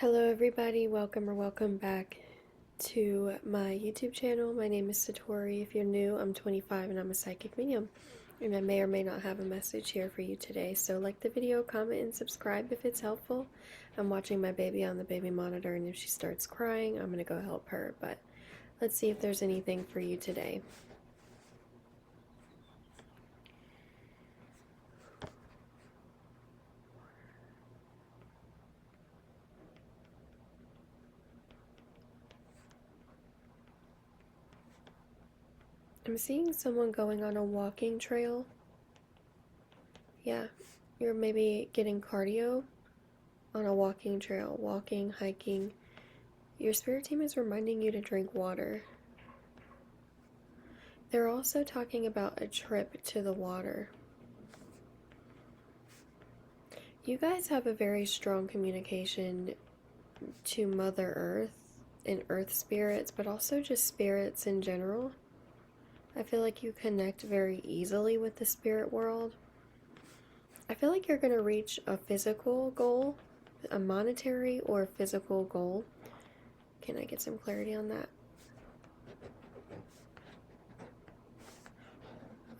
Hello everybody, welcome or welcome back to my YouTube channel. My name is Satori. If you're new, I'm 25 and I'm a psychic medium. And I may or may not have a message here for you today. So like the video, comment, and subscribe if it's helpful. I'm watching my baby on the baby monitor, and if she starts crying, I'm going to go help her. But let's see if there's anything for you today. I'm seeing someone going on a walking trail. Yeah, you're maybe getting cardio on a walking trail, walking, hiking. Your spirit team is reminding you to drink water. They're also talking about a trip to the water. You guys have a very strong communication to Mother Earth and Earth spirits, but also just spirits in general. I feel like you connect very easily with the spirit world. I feel like you're going to reach a physical goal, a monetary or physical goal. Can I get some clarity on that?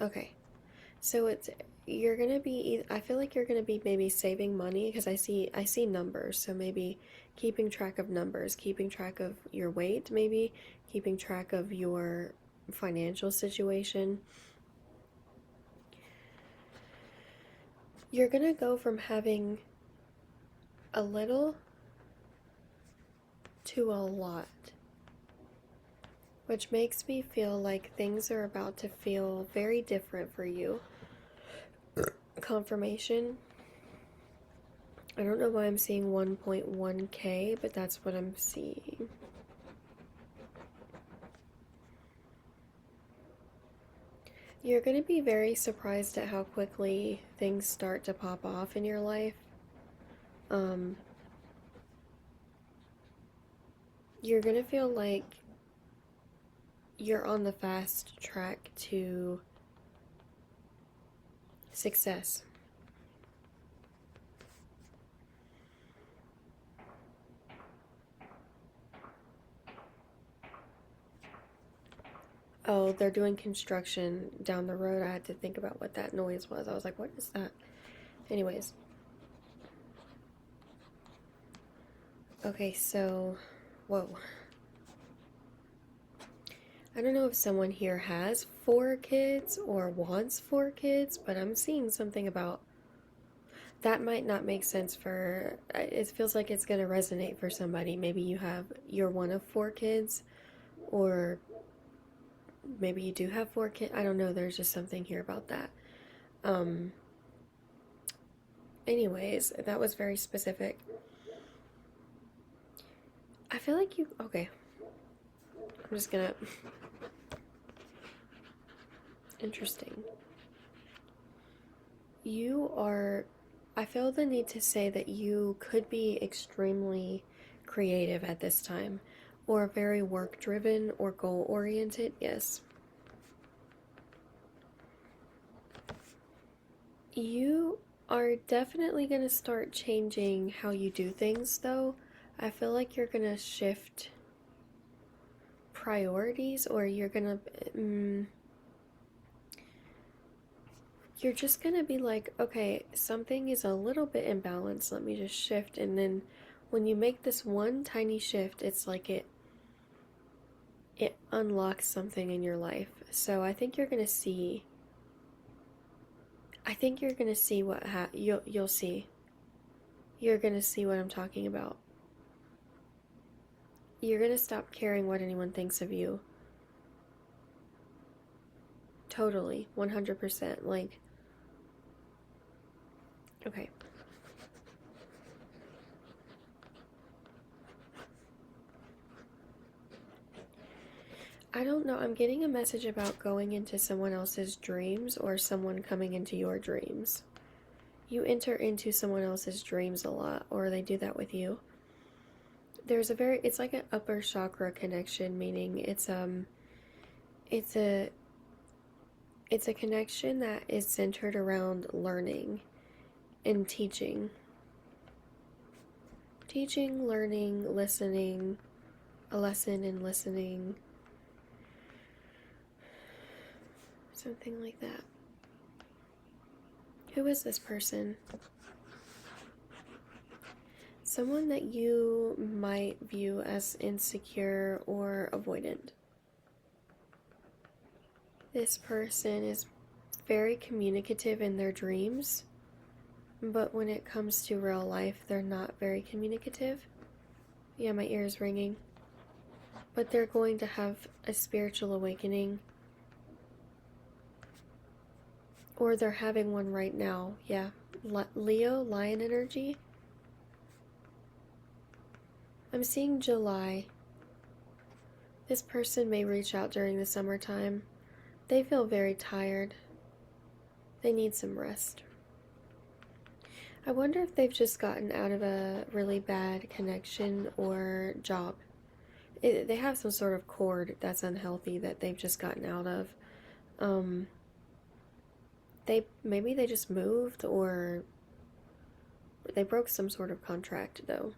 Okay. So you're going to be, I feel like you're going to be maybe saving money, because I see numbers. So maybe keeping track of numbers, keeping track of your weight, maybe keeping track of your financial situation. You're going to go from having a little to a lot, which makes me feel like things are about to feel very different for you. Confirmation. I don't know why I'm seeing 1.1K, but that's what I'm seeing. You're going to be very surprised at how quickly things start to pop off in your life. You're going to feel like you're on the fast track to success. Oh, they're doing construction down the road. I had to think about what that noise was. I was like, what is that? Anyways. Okay, so, whoa. I don't know if someone here has 4 kids or wants 4 kids, but I'm seeing something about that might not make sense for, it feels like it's going to resonate for somebody. Maybe you're one of 4 kids, or maybe you do have 4 kids. I don't know. There's just something here about that. Anyways, that was very specific. I feel like okay. I'm just gonna, interesting. I feel the need to say that you could be extremely creative at this time, or very work-driven or goal-oriented, yes. You are definitely going to start changing how you do things, though. I feel like you're going to shift priorities, or you're going to... you're just going to be like, okay, something is a little bit imbalanced, let me just shift. And then when you make this one tiny shift, it's like it unlocks something in your life. So I think you're going to see... I think you're going to see what you'll see. You're going to see what I'm talking about. You're going to stop caring what anyone thinks of you. Totally. 100%. Like, okay. I don't know. I'm getting a message about going into someone else's dreams, or someone coming into your dreams. You enter into someone else's dreams a lot, or they do that with you. It's like an upper chakra connection, meaning it's a connection that is centered around learning and teaching. Teaching, learning, listening, a lesson in listening, something like that. Who is this person? Someone that you might view as insecure or avoidant. This person is very communicative in their dreams, but when it comes to real life, they're not very communicative. Yeah, my ear is ringing. But they're going to have a spiritual awakening. Or they're having one right now. Yeah. Leo, lion energy. I'm seeing July. This person may reach out during the summertime. They feel very tired. They need some rest. I wonder if they've just gotten out of a really bad connection or job. They have some sort of cord that's unhealthy that they've just gotten out of. Maybe they just moved, or they broke some sort of contract though.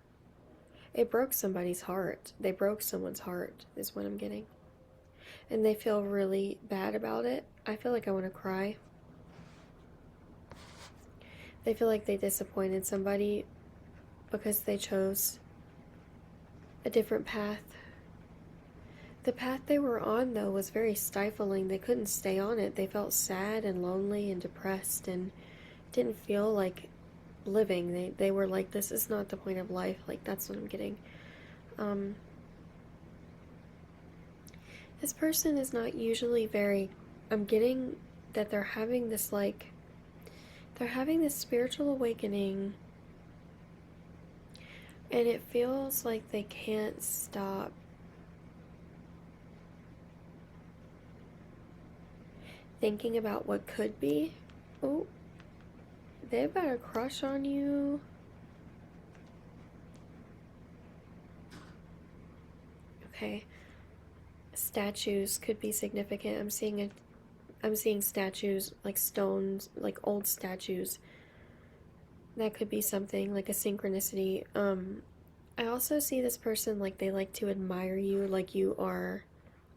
It broke somebody's heart. They broke someone's heart, is what I'm getting. And they feel really bad about it. I feel like I want to cry. They feel like they disappointed somebody because they chose a different path. The path they were on, though, was very stifling. They couldn't stay on it. They felt sad and lonely and depressed and didn't feel like living. They were like, this is not the point of life. Like, that's what I'm getting. This person is not usually very... I'm getting that they're having this, like... They're having this spiritual awakening, and it feels like they can't stop thinking about what could be. Oh, they've got a crush on you. Okay. Statues could be significant. I'm seeing statues, like stones, like old statues. That could be something, like a synchronicity. I also see this person like they like to admire you like you are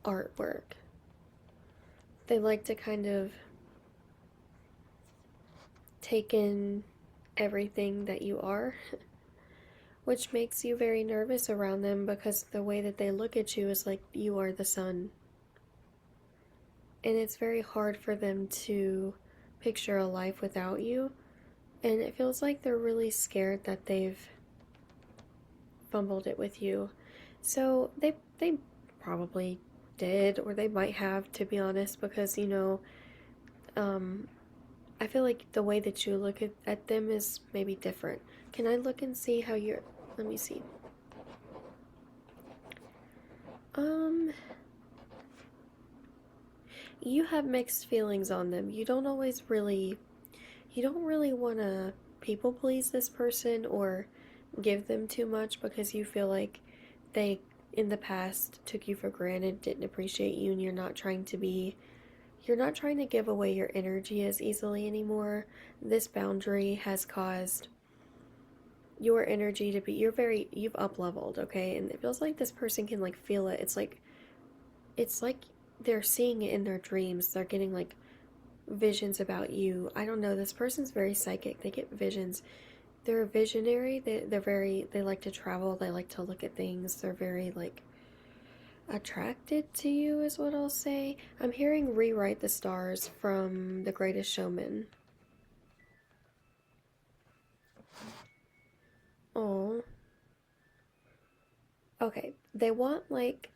artwork. They like to kind of take in everything that you are, which makes you very nervous around them because the way that they look at you is like you are the sun. And it's very hard for them to picture a life without you. And it feels like they're really scared that they've fumbled it with you. So they probably did, or they might have, to be honest, because, you know, I feel like the way that you look at them is maybe different. Can I look and see how you're... Let me see. You have mixed feelings on them. You don't really want to people please this person or give them too much because you feel like they, in the past, took you for granted, didn't appreciate you, and you're not trying to give away your energy as easily anymore. This boundary has caused your energy to be, you've up leveled, okay? And it feels like this person can like feel it. It's like they're seeing it in their dreams. They're getting like visions about you. I don't know. This person's very psychic. They get visions. They're a visionary. They like to travel. They like to look at things. They're very like attracted to you is what I'll say. I'm hearing Rewrite the Stars from The Greatest Showman. Oh. Okay. They want like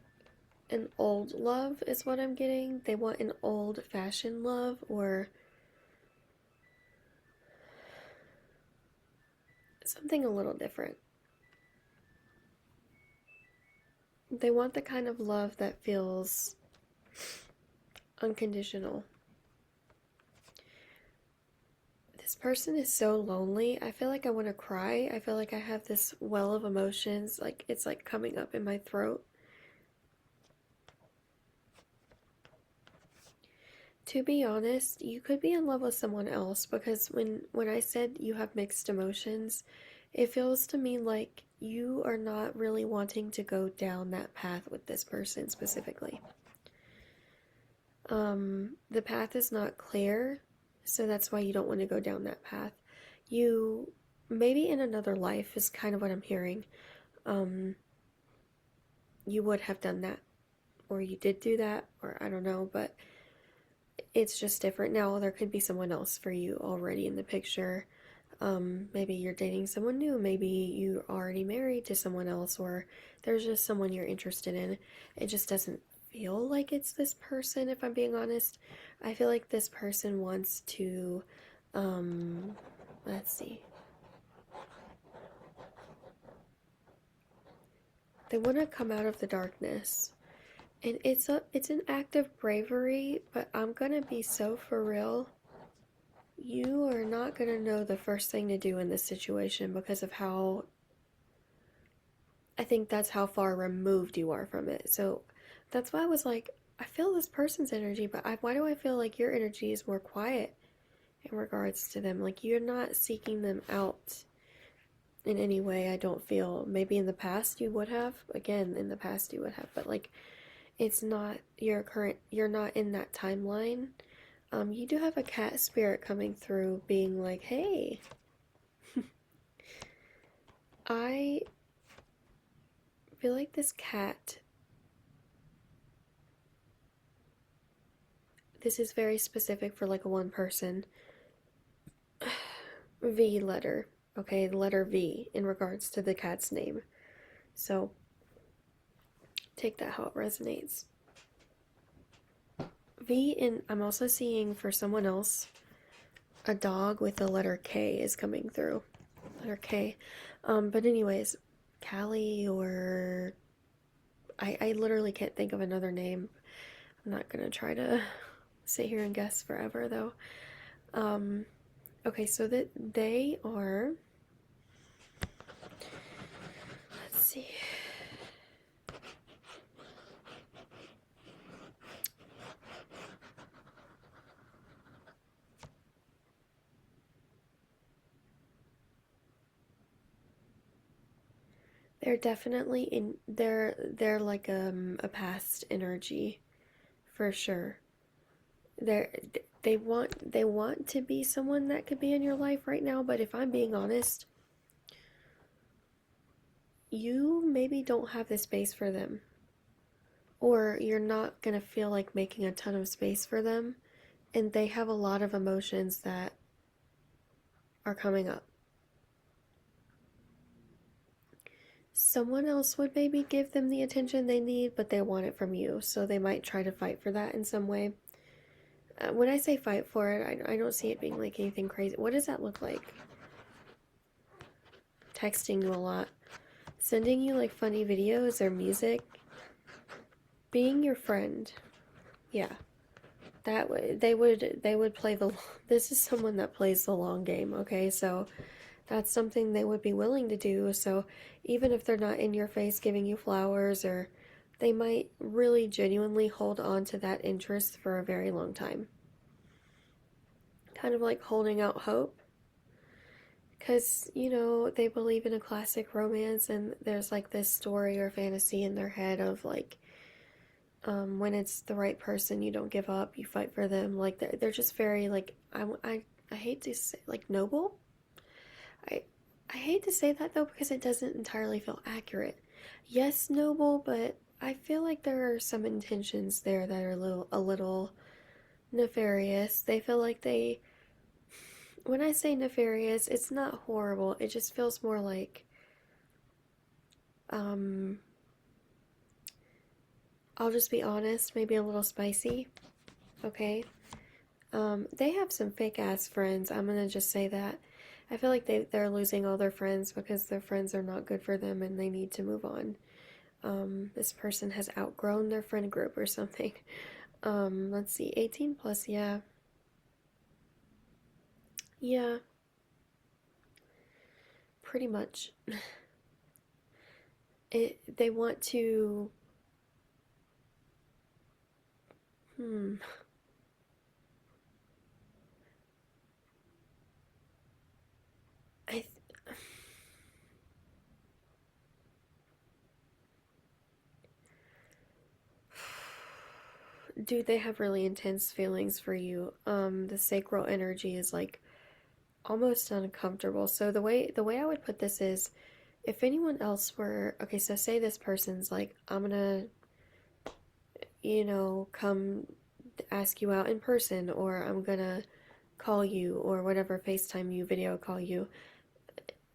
an old love is what I'm getting. They want an old-fashioned love or something a little different. They want the kind of love that feels unconditional. This person is so lonely. I feel like I want to cry. I feel like I have this well of emotions. Like it's like coming up in my throat. To be honest, you could be in love with someone else because when I said you have mixed emotions, It feels to me like you are not really wanting to go down that path with this person specifically. The path is not clear, so that's why you don't want to go down that path. You maybe in another life is kind of what I'm hearing. Um, you would have done that, or you did do that, or I don't know, but it's just different now. There could be someone else for you already in the picture. Maybe you're dating someone new, maybe you're already married to someone else, or there's just someone you're interested in. It just doesn't feel like it's this person, if I'm being honest. I feel like this person wants to, um, let's see. They want to come out of the darkness. And it's an act of bravery, but I'm gonna be so for real. You are not gonna know the first thing to do in this situation because of how I think that's how far removed you are from it. So that's why I was like, I feel this person's energy, but why do I feel like your energy is more quiet in regards to them? Like you're not seeking them out in any way, I don't feel. Maybe in the past you would have. Again, in the past you would have, but like it's not your current, you're not in that timeline. You do have a cat spirit coming through being like, hey, I feel like this cat, this is very specific for like a one person. V letter, okay, the letter V in regards to the cat's name. So take that how it resonates. V, and I'm also seeing for someone else a dog with the letter K is coming through. Letter K. But anyways, Callie or I literally can't think of another name. I'm not gonna try to sit here and guess forever though. Okay, so that they are, let's see. They're definitely in, they're like a past energy for sure. They're they want to be someone that could be in your life right now, but if I'm being honest, you maybe don't have the space for them. Or you're not going to feel like making a ton of space for them, and they have a lot of emotions that are coming up. Someone else would maybe give them the attention they need, but they want it from you, so they might try to fight for that in some way. When I say fight for it, I don't see it being like anything crazy. What does that look like? Texting you a lot, sending you like funny videos or music, being your friend. Yeah, they would play the. This is someone that plays the long game. Okay, so that's something they would be willing to do. So even if they're not in your face giving you flowers, or they might really genuinely hold on to that interest for a very long time. Kind of like holding out hope. Because, they believe in a classic romance, and there's like this story or fantasy in their head of like, when it's the right person, you don't give up, you fight for them. Like, they're just very, like, I hate to say, like, noble. I, I hate to say that though because it doesn't entirely feel accurate. Yes, noble, but I feel like there are some intentions there that are a little nefarious. They feel like when I say nefarious, it's not horrible. It just feels more like, um, I'll just be honest, maybe a little spicy. Okay. They have some fake ass friends. I'm gonna just say that. I feel like they're losing all their friends because their friends are not good for them and they need to move on. This person has outgrown their friend group or something. Let's see, 18 plus, yeah. Yeah, pretty much. They want to, hmm, I, dude, they have really intense feelings for you. The sacral energy is like almost uncomfortable. So the way I would put this is, if anyone else were, okay, so say this person's like, I'm gonna, come ask you out in person, or I'm gonna call you, or whatever, FaceTime you, video call you.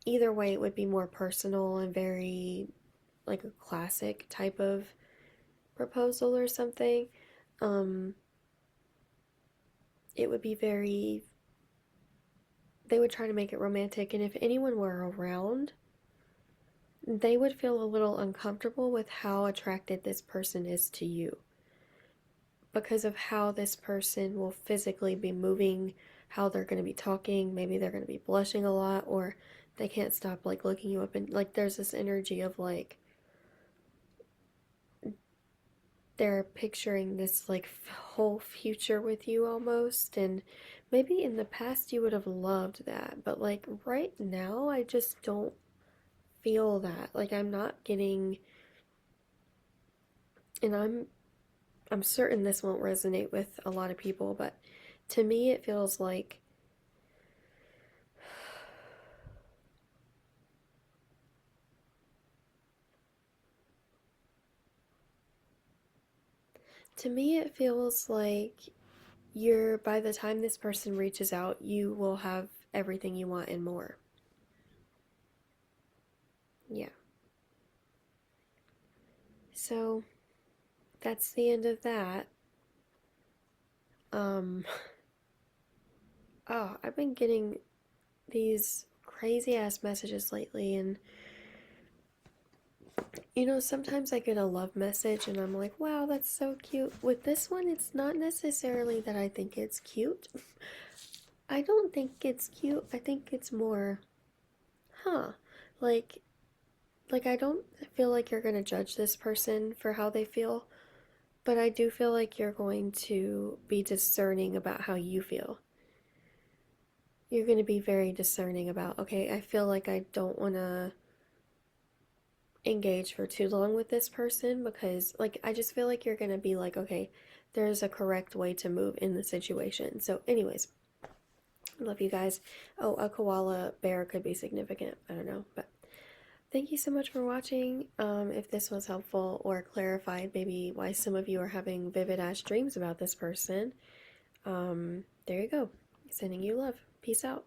Either way, it would be more personal and very like a classic type of proposal or something. Um, it would be very, they would try to make it romantic, and if anyone were around, they would feel a little uncomfortable with how attracted this person is to you because of how this person will physically be moving, how they're going to be talking. Maybe they're going to be blushing a lot, or they can't stop like looking you up, and like there's this energy of like they're picturing this like whole future with you almost. And maybe in the past you would have loved that, but like right now I just don't feel that. Like I'm not getting, and I'm certain this won't resonate with a lot of people, but to me it feels like to me it feels like you're, by the time this person reaches out, you will have everything you want and more. Yeah. So that's the end of that. Um oh, I've been getting these crazy ass messages lately, and sometimes I get a love message and I'm like, wow, that's so cute. With this one, it's not necessarily that I think it's cute. I don't think it's cute. I think it's more, huh, like I don't feel like you're going to judge this person for how they feel, but I do feel like you're going to be discerning about how you feel. You're going to be very discerning about, okay, I feel like I don't want to engage for too long with this person, because like I just feel like you're going to be like, okay, there's a correct way to move in the situation. So anyways, I love you guys. Oh, a koala bear could be significant. I don't know, but thank you so much for watching. If this was helpful or clarified maybe why some of you are having vivid ass dreams about this person, there you go. Sending you love. Peace out.